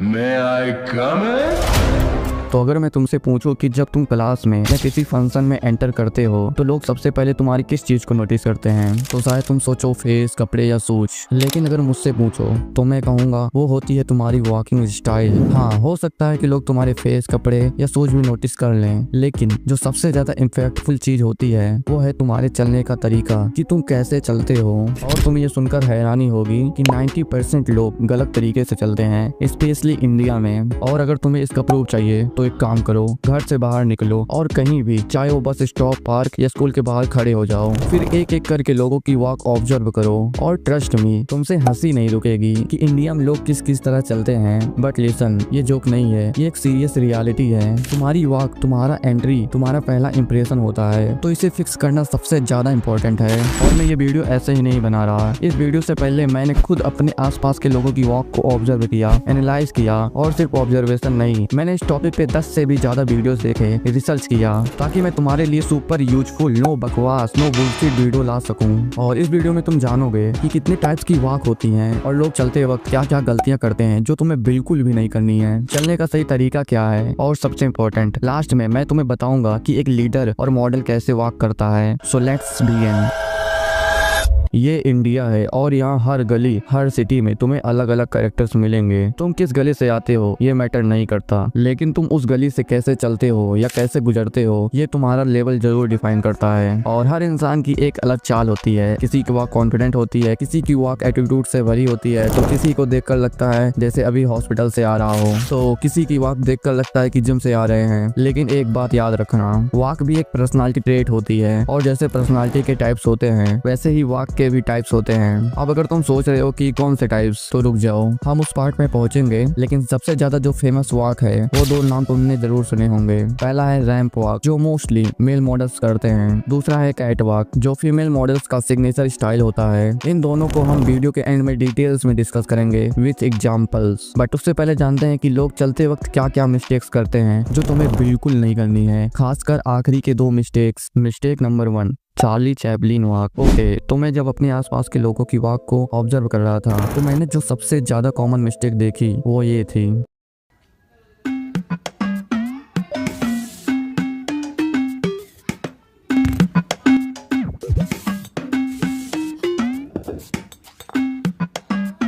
May I come in? तो अगर मैं तुमसे पूछूं कि जब तुम क्लास में या किसी फंक्शन में एंटर करते हो तो लोग सबसे पहले तुम्हारी किस चीज को नोटिस करते हैं, तो शायद तुम सोचो फेस, कपड़े या सूट। लेकिन अगर मुझसे पूछो तो मैं कहूंगा वो होती है तुम्हारी वॉकिंग स्टाइल। हाँ, हो सकता है कि लोग तुम्हारे फेस, कपड़े या सूट भी नोटिस कर लें, लेकिन जो सबसे ज्यादा इम्पैक्टफुल चीज होती है वो है तुम्हारे चलने का तरीका, कि तुम कैसे चलते हो। और तुम्हें ये सुनकर हैरानी होगी कि 90% लोग गलत तरीके से चलते हैं, स्पेशली इंडिया में। और अगर तुम्हें इसका प्रूफ चाहिए तो एक काम करो, घर से बाहर निकलो और कहीं भी, चाहे वो बस स्टॉप, पार्क या स्कूल के बाहर खड़े हो जाओ, फिर एक एक करके लोगों की वॉक ऑब्जर्व करो। और ट्रस्ट मी, तुमसे हंसी नहीं रुकेगी कि इंडिया में लोग किस किस तरह चलते हैं। बट लिसन, ये जोक नहीं है, ये एक सीरियस रियलिटी है। तुम्हारी वॉक, तुम्हारा एंट्री, तुम्हारा पहला इंप्रेशन होता है, तो इसे फिक्स करना सबसे ज्यादा इंपॉर्टेंट है। और मैं ये वीडियो ऐसे ही नहीं बना रहा, इस वीडियो से पहले मैंने खुद अपने आसपास के लोगों की वॉक को ऑब्जर्व किया, एनालाइज किया। और सिर्फ ऑब्जर्वेशन नहीं, मैंने इस टॉपिक पे 10 से भी ज्यादा वीडियोस देखे, रिसर्च किया, ताकि मैं तुम्हारे लिए सुपर यूजफुल, नो बकवास, नो बुलशिट वीडियो ला सकूं। और इस वीडियो में तुम जानोगे कि कितने टाइप्स की वॉक होती हैं और लोग चलते वक्त क्या क्या गलतियां करते हैं जो तुम्हें बिल्कुल भी नहीं करनी है, चलने का सही तरीका क्या है, और सबसे इम्पोर्टेंट लास्ट में मैं तुम्हें बताऊंगा कि एक लीडर और मॉडल कैसे वॉक करता है। So let's begin. ये इंडिया है और यहाँ हर गली, हर सिटी में तुम्हें अलग अलग कैरेक्टर्स मिलेंगे। तुम किस गली से आते हो ये मैटर नहीं करता, लेकिन तुम उस गली से कैसे चलते हो या कैसे गुजरते हो ये तुम्हारा लेवल जरूर डिफाइन करता है। और हर इंसान की एक अलग चाल होती है, किसी की वॉक कॉन्फिडेंट होती है, किसी की वॉक एटीट्यूड से भरी होती है, तो किसी को देखकर लगता है जैसे अभी हॉस्पिटल से आ रहा हो, तो किसी की वॉक देखकर लगता है कि जिम से आ रहे हैं। लेकिन एक बात याद रखना, वॉक भी एक पर्सनालिटी ट्रेट होती है, और जैसे पर्सनालिटी के टाइप्स होते हैं वैसे ही वॉक के भी टाइप्स होते हैं। अब अगर तुम सोच रहे हो कि कौन से टाइप्स, तो रुक जाओ, हम उस पार्ट में पहुंचेंगे। लेकिन सबसे ज्यादा जो फेमस वॉक है वो दो नाम तुमने जरूर सुने होंगे। पहला है रैंप वॉक, जो मोस्टली मेल मॉडल्स करते हैं। दूसरा है कैट वॉक, जो फीमेल मॉडल्स का सिग्नेचर स्टाइल होता है। इन दोनों को हम वीडियो के एंड में डिटेल्स में डिस्कस करेंगे विथ एग्जाम्पल्स। बट उससे पहले जानते हैं कि लोग चलते वक्त क्या क्या मिस्टेक्स करते हैं जो तुम्हें बिल्कुल नहीं करनी है, खासकर आखिरी के दो mistakes. Mistake number 1, Charlie Chaplin walk. Okay, तो मैं जब अपने आसपास के लोगों की वॉक को ऑब्जर्व कर रहा था तो मैंने जो सबसे ज्यादा कॉमन मिस्टेक देखी वो ये थी।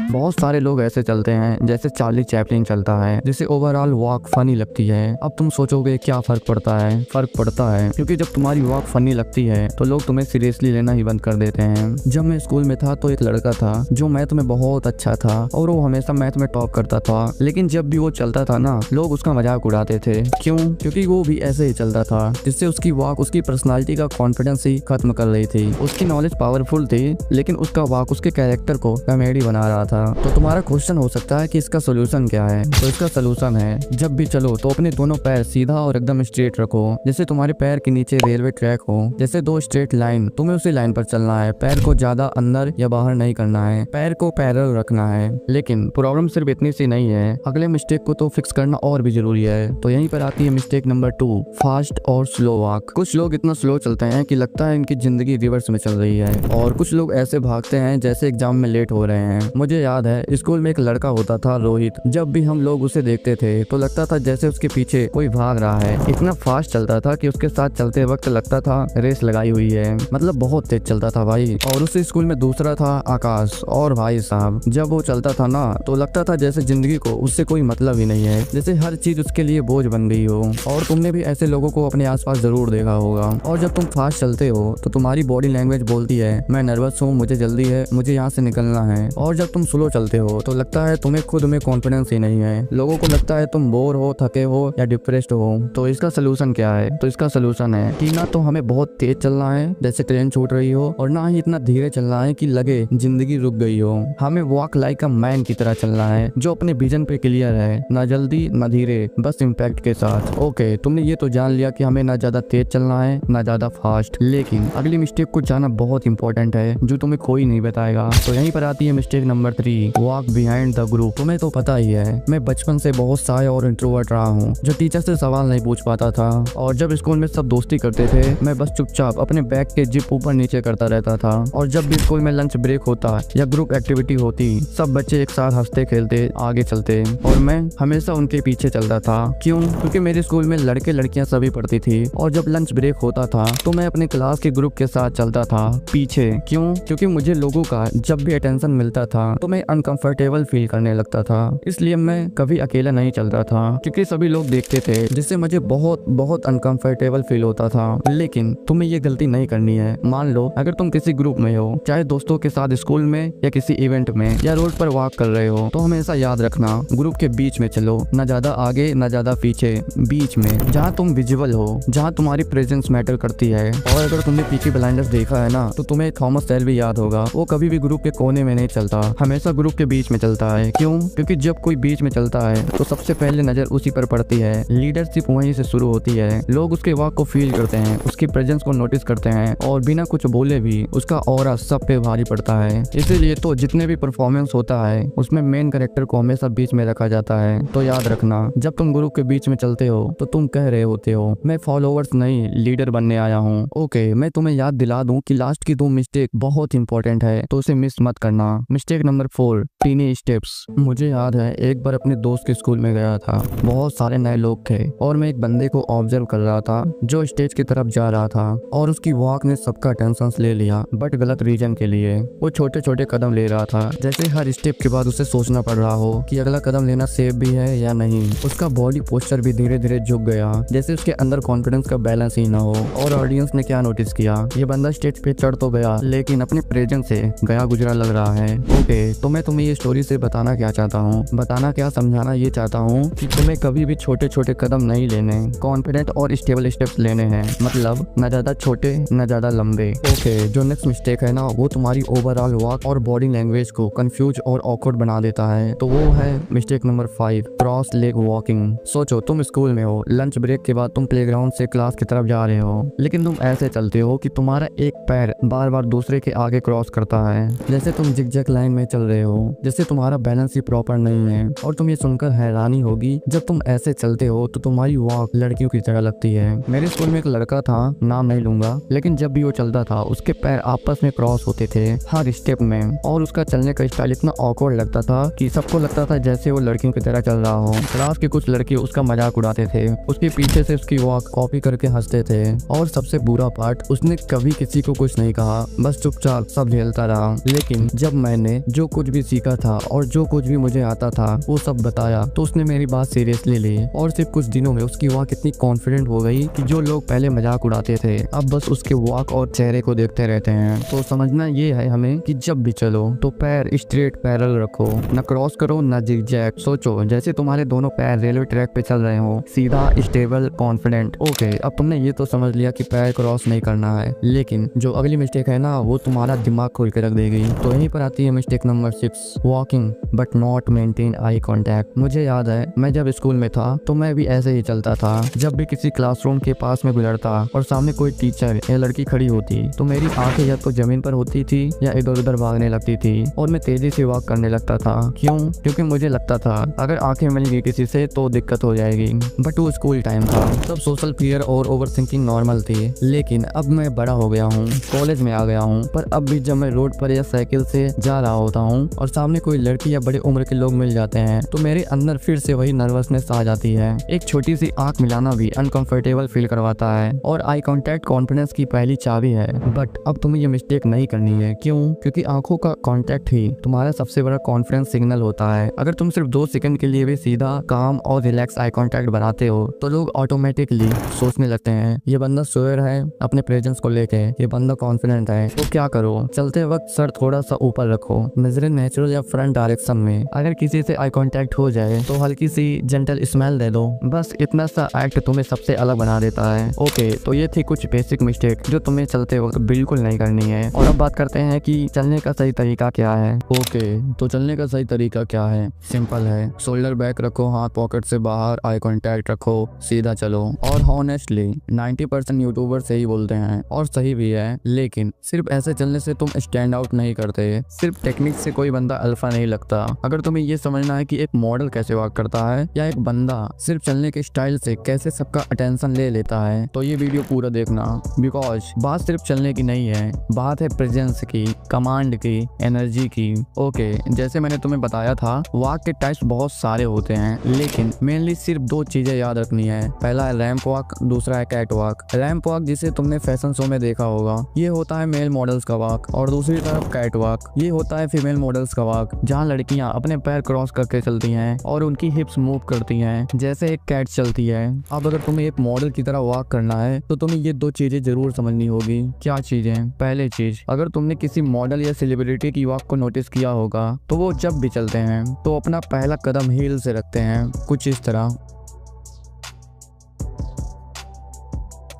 बहुत सारे लोग ऐसे चलते हैं जैसे चार्ली चैपलिन चलता है, जिसे ओवरऑल वॉक फनी लगती है। अब तुम सोचोगे क्या फर्क पड़ता है? फर्क पड़ता है क्योंकि जब तुम्हारी वॉक फनी लगती है तो लोग तुम्हें सीरियसली लेना ही बंद कर देते हैं। जब मैं स्कूल में था तो एक लड़का था जो मैथ में बहुत अच्छा था और वो हमेशा मैथ में टॉप करता था, लेकिन जब भी वो चलता था ना, लोग उसका मजाक उड़ाते थे। क्यों? क्योंकि वो भी ऐसे ही चलता था, जिससे उसकी वॉक उसकी पर्सनालिटी का कॉन्फिडेंस ही खत्म कर रही थी। उसकी नॉलेज पावरफुल थी, लेकिन उसका वॉक उसके कैरेक्टर को कॉमेडी बना रहा था। तो तुम्हारा क्वेश्चन हो सकता है कि इसका सोल्यूशन क्या है? तो इसका सोल्यूशन है, जब भी चलो तो अपने दोनों पैर सीधा और एकदम स्ट्रेट रखो, जैसे तुम्हारे पैर के नीचे रेलवे ट्रैक हो, जैसे दो स्ट्रेट लाइन, तुम्हें उसी लाइन पर चलना है। पैर को ज्यादा अंदर या बाहर नहीं करना है, पैर को पैरेलल रखना है। लेकिन प्रॉब्लम सिर्फ इतनी सी नहीं है, अगले मिस्टेक को तो फिक्स करना और भी जरूरी है। तो यहीं पर आती है मिस्टेक नंबर 2, फास्ट और स्लो वॉक। कुछ लोग इतना स्लो चलते हैं कि लगता है इनकी जिंदगी रिवर्स में चल रही है, और कुछ लोग ऐसे भागते हैं जैसे एग्जाम में लेट हो रहे हैं। मुझे याद है स्कूल में एक लड़का होता था रोहित, जब भी हम लोग उसे देखते थे तो लगता था जैसे उसके पीछे कोई भाग रहा है। इतना फास्ट चलता था कि उसके साथ चलते वक्त लगता था रेस लगाई हुई है, मतलब बहुत तेज चलता था भाई। और उसी स्कूल में दूसरा था आकाश, और भाई साहब जब वो चलता था ना तो लगता था जैसे जिंदगी को उससे कोई मतलब ही नहीं है, जैसे हर चीज उसके लिए बोझ बन गई हो। और तुमने भी ऐसे लोगों को अपने आसपास जरूर देखा होगा। और जब तुम फास्ट चलते हो तो तुम्हारी बॉडी लैंग्वेज बोलती है मैं नर्वस हूँ, मुझे जल्दी है, मुझे यहाँ से निकलना है। और जब तुम स्लो चलते हो तो लगता है तुम्हें खुद में कॉन्फिडेंस ही नहीं है, लोगों को लगता है तुम बोर हो, थके हो या डिप्रेस्ड हो। तो इसका सोल्यूशन क्या है? तो इसका सोल्यूशन है कि ना तो हमें बहुत तेज चलना है जैसे ट्रेन छूट रही हो, और ना ही इतना धीरे चलना है कि लगे जिंदगी रुक गई हो। हमें वॉक लाइक अ मैन की तरह चलना है जो अपने विजन पे क्लियर है, ना जल्दी ना धीरे, बस इम्पैक्ट के साथ। ओके, तुमने ये तो जान लिया कि हमें ना ज्यादा तेज चलना है ना ज्यादा फास्ट, लेकिन अगली मिस्टेक को जाना बहुत इंपॉर्टेंट है जो तुम्हें कोई नहीं बताएगा। तो यहीं पर आती है mistake number 3 walk behind the group. तुम्हें तो पता ही है मैं बचपन से बहुत शाय और इंट्रोवर्ट रहा हूँ, जो टीचर से सवाल नहीं पूछ पाता था। और जब स्कूल में सब दोस्ती करते थे मैं बस चुपचाप अपने बैग के जिप ऊपर नीचे करता रहता था। और जब भी स्कूल में लंच ब्रेक होता या ग्रुप एक्टिविटी होती, सब बच्चे एक साथ हंसते खेलते आगे चलते और मैं हमेशा उनके पीछे चलता था। क्यों? क्योंकि मेरे स्कूल में लड़के लड़कियां सभी पढ़ती थी और जब लंच ब्रेक होता था तो मैं अपने क्लास के ग्रुप के साथ चलता था पीछे। क्यों? क्योंकि मुझे लोगों का जब भी अटेंशन मिलता था तो मैं अनकंफर्टेबल फील करने लगता था, इसलिए मैं कभी अकेला नहीं चलता था क्योंकि सभी लोग देखते थे, जिससे मुझे बहुत बहुत अनकंफर्टेबल फील होता था। लेकिन तुम्हें ये गलती नहीं करनी है। मान लो अगर तुम किसी ग्रुप में हो, चाहे दोस्तों के साथ स्कूल में या किसी इवेंट में या रोड पर वॉक कर रहे हो, तो हमेशा याद रखना ग्रुप के बीच में चलो, न ज्यादा आगे न ज्यादा पीछे, बीच में जहाँ तुम विजिबल हो, जहाँ तुम्हारी प्रेजेंस मैटर करती है। और अगर तुमने पीकी ब्लाइंडर्स देखा है ना, तो तुम्हें थॉमस शेल्बी याद होगा। वो कभी भी ग्रुप के कोने में नहीं चलता, हमेशा ग्रुप के बीच में चलता है। क्यों? क्योंकि जब कोई बीच में चलता है तो सबसे पहले नजर उसी पर पड़ती है, लीडरशिप वहीं से शुरू होती है। लोग उसके वॉक को फील करते हैं, उसकी प्रेजेंस को नोटिस करते हैं और बिना कुछ बोले भी उसका ऑरा सब पे भारी पड़ता है। इसीलिए तो जितने भी परफॉर्मेंस होता है उसमें मेन कैरेक्टर को हमेशा बीच में रखा जाता है। तो याद रखना, जब तुम ग्रुप के बीच में चलते हो तो तुम कह रहे होते हो मैं फॉलोअर्स नहीं लीडर बनने आया हूँ। ओके, मैं तुम्हें याद दिला दूं कि लास्ट की 2 मिस्टेक बहुत इंपॉर्टेंट है, तो उसे मिस मत करना। Mistake number 4, tiny steps. मुझे याद है एक बार अपने दोस्त के स्कूल में गया था, बहुत सारे नए लोग थे और मैं एक बंदे को ऑब्जर्व कर रहा था जो स्टेज की तरफ जा रहा था और उसकी वॉक ने सबका अटेंशन ले लिया, बट गलत रीजन के लिए। वो छोटे छोटे कदम ले रहा था, जैसे हर स्टेप के बाद उसे सोचना पड़ रहा हो कि अगला कदम लेना सेफ भी है या नहीं। उसका बॉडी पोस्चर भी धीरे धीरे झुक गया, जैसे उसके अंदर कॉन्फिडेंस का बैलेंस ही ना हो। और ऑडियंस ने क्या नोटिस किया, ये बंदा स्टेज पे चढ़ तो गया लेकिन अपने प्रेजेंस से गया गुजरा लग रहा है। ओके, तो मैं तुम्हें ये स्टोरी से बताना क्या चाहता हूँ, बताना क्या समझाना ये चाहता हूँ कि तुम्हें कभी भी छोटे छोटे कदम नहीं लेने, कॉन्फिडेंट और स्टेबल स्टेप्स लेने हैं। मतलब न ज्यादा छोटे न ज्यादा लंबे। ओके, जो नेक्स्ट मिस्टेक है ना, वो तुम्हारी ओवरऑल वॉक और बॉडी लैंग्वेज को कंफ्यूज और ऑकवर्ड बना देता है। तो वो है mistake number 5, cross leg walking. सोचो तुम स्कूल में हो, लंच ब्रेक के बाद तुम प्लेग्राउंड से क्लास की तरफ जा रहे हो, लेकिन तुम ऐसे चलते हो कि तुम्हारा एक पैर बार बार दूसरे के आगे क्रॉस करता है, जैसे तुम जिगजैग लाइन में चल रहे हो, जैसे तुम्हारा बैलेंस ही प्रॉपर नहीं है। और तुम ये सुनकर हैरानी होगी, जब तुम ऐसे चलते हो तो तुम्हारी वॉक लड़कियों की तरह लगती है। मेरे स्कूल में एक लड़का था, नाम नहीं लूंगा, लेकिन जब भी वो चलता था उसके पैर आपस में क्रॉस होते थे हर स्टेप में, और उसका चलने का स्टाइल इतना ऑकवर्ड लगता था कि सबको लगता था जैसे वो लड़कियों की तरह चल रहा हो। क्लास के कुछ लड़के उसका मजाक उड़ाते थे, उसके पीछे से उसकी वॉक कॉपी करके हंसते थे। और सबसे बुरा पार्ट, उसने कभी किसी को कुछ नहीं कहा, बस चुपचाप सब झेलता रहा। लेकिन जब मैंने जो कुछ भी सीखा था और जो कुछ भी मुझे आता था वो सब बताया, तो उसने मेरी बात सीरियसली ली और सिर्फ कुछ दिनों में उसकी वॉक इतनी कॉन्फिडेंट हो गई कि जो लोग पहले मजाक उड़ाते थे अब बस उसके वॉक और चेहरे को देखते रहते हैं। तो समझना ये है हमें कि जब भी चलो तो पैर स्ट्रेट पैरेलल रखो, न क्रॉस करो न जिगजैग। सोचो जैसे तुम्हारे दोनों पैर रेलवे ट्रैक पे चल रहे हो, सीधा स्टेबल कॉन्फिडेंट। ओके, अब तुमने ये तो समझ लिया कि पैर क्रॉस नहीं करना है, लेकिन जो अगली मिस्टेक है ना, वो तुम्हारा दिमाग खोल के रख देगी। तो यहीं पर आती है mistake number 6, walking but not maintain eye contact. मुझे याद है मैं जब स्कूल में था तो मैं भी ऐसे ही चलता था। जब भी किसी क्लासरूम के पास में गुजरता और सामने कोई टीचर या लड़की खड़ी होती तो मेरी आंखें या तो जमीन पर होती थी या इधर उधर भागने लगती थी और मैं तेजी से वॉक करने लगता था। क्यों? क्योंकि मुझे लगता था अगर आंखें मिल गई किसी से तो दिक्कत हो जाएगी। बट वो स्कूल टाइम था, तब सोशल फियर और ओवर थिंकिंग नॉर्मल थी। लेकिन अब मैं बड़ा हो गया हूँ, कॉलेज में आ गया हूँ, पर अब भी जब मैं रोड पर या साइकिल से जा रहा होता हूँ और सामने कोई लड़की या बड़े उम्र के लोग मिल जाते हैं तो मेरे अंदर फिर से वही नर्वसनेस आ जाती है। एक छोटी सी आंख मिलाना भी अनकंफर्टेबल फील करवाता है और आई कांटेक्ट कॉन्फिडेंस की पहली चाबी है। बट अब तुम्हें ये मिस्टेक नहीं करनी है। क्यों? क्योंकि आंखों का कांटेक्ट ही तुम्हारा सबसे बड़ा कॉन्फिडेंस सिग्नल होता है। अगर तुम सिर्फ 2 सेकंड के लिए भी सीधा काम और रिलैक्स आई कांटेक्ट बनाते हो तो लोग ऑटोमेटिकली सोचने लगते हैं ये बंदा श्योर है अपने प्रेजेंस को लेके, ये बंदा कॉन्फिडेंट है। तो क्या करो, चलते वक्त सर थोड़ा सा ऊपर रखो, नजरें नेचुरल या फ्रंट डायरेक्शन में। अगर किसी से आई कांटेक्ट हो जाए तो हल्की सी जेंटल स्माइल दे दो, बस इतना सा एक्ट तुम्हें सबसे अलग बना देता है। ओके, तो ये थी कुछ बेसिक मिस्टेक जो तुम्हें चलते वक्त बिल्कुल नहीं करनी है। और अब बात करते हैं कि चलने का सही तरीका क्या है। ओके, तो चलने का सही तरीका क्या है? सिंपल है, शोल्डर बैक रखो, हाथ पॉकेट से बाहर, आई कांटेक्ट रखो, सीधा चलो। और हॉनेस्टली 90% यूट्यूबर सही बोलते हैं और सही भी है, लेकिन सिर्फ ऐसे चलने से तुम स्टैंड आउट नहीं करते, सिर्फ टेक्निक से कोई बंदा अल्फा नहीं लगता। अगर तुम्हें ये समझना है कि एक मॉडल कैसे वॉक करता है या एक बंदा सिर्फ चलने के स्टाइल से कैसे सबका अटेंशन ले लेता है, तो ये वीडियो पूरा देखना। बिकॉज बात सिर्फ चलने की नहीं है, बात है प्रेजेंस की, कमांड की, एनर्जी की। ओके, जैसे मैंने तुम्हें बताया था, वॉक के टाइप्स बहुत सारे होते हैं, लेकिन मेनली सिर्फ 2 चीजें याद रखनी है। पहला है रैंप वॉक, दूसरा है कैट वॉक। रैंप वॉक जिसे तुमने फैशन शो में देखा होगा, ये होता है मेल मॉडल्स का वॉक, और दूसरी तरफ कैट वॉक, ये होता है फीमेल मॉडल्स का वॉक, जहाँ लड़कियां अपने पैर क्रॉस करके चलती हैं और उनकी हिप्स मूव करती हैं जैसे एक कैट चलती है। अब अगर तुम्हें एक मॉडल की तरह वॉक करना है तो तुम्हें ये 2 चीजें जरूर समझनी होगी। क्या चीजें? पहले चीज, अगर तुमने किसी मॉडल या सेलिब्रिटी की वॉक को नोटिस किया होगा तो वो जब भी चलते हैं तो अपना पहला कदम हील से रखते हैं, कुछ इस तरह।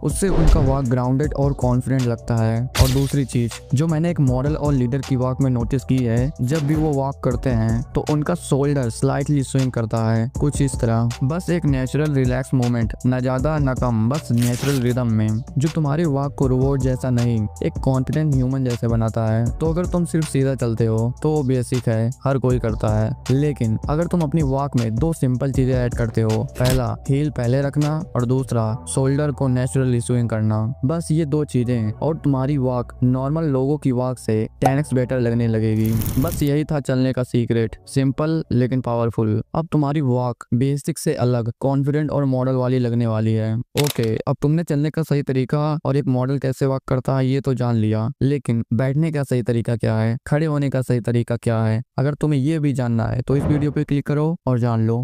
उससे उनका वॉक ग्राउंडेड और कॉन्फिडेंट लगता है। और दूसरी चीज जो मैंने एक मॉडल और लीडर की वॉक में नोटिस की है, जब भी वो वॉक करते हैं तो उनका शोल्डर स्लाइटली स्विंग करता है, कुछ इस तरह। बस एक नेचुरल रिलैक्स मोमेंट, न ज्यादा न कम, बस नेचुरल रिदम में, जो तुम्हारी वॉक को रोबोट जैसा नहीं, एक कॉन्फिडेंट ह्यूमन जैसे बनाता है। तो अगर तुम सिर्फ सीधा चलते हो तो वो बेसिक है, हर कोई करता है, लेकिन अगर तुम अपनी वॉक में 2 सिंपल चीजें ऐड करते हो, पहला हील पहले रखना और दूसरा शोल्डर को नेचुरल स्विंग करना, बस ये 2 चीजें, और तुम्हारी वॉक नॉर्मल लोगों की वॉक से 10x बेटर लगने लगेगी। बस यही था चलने का सीक्रेट, सिंपल लेकिन पावरफुल। अब तुम्हारी वॉक बेसिक से अलग, कॉन्फिडेंट और मॉडल वाली लगने वाली है। ओके, अब तुमने चलने का सही तरीका और एक मॉडल कैसे वॉक करता है ये तो जान लिया, लेकिन बैठने का सही तरीका क्या है, खड़े होने का सही तरीका क्या है? अगर तुम्हें ये भी जानना है तो इस वीडियो पे क्लिक करो और जान लो।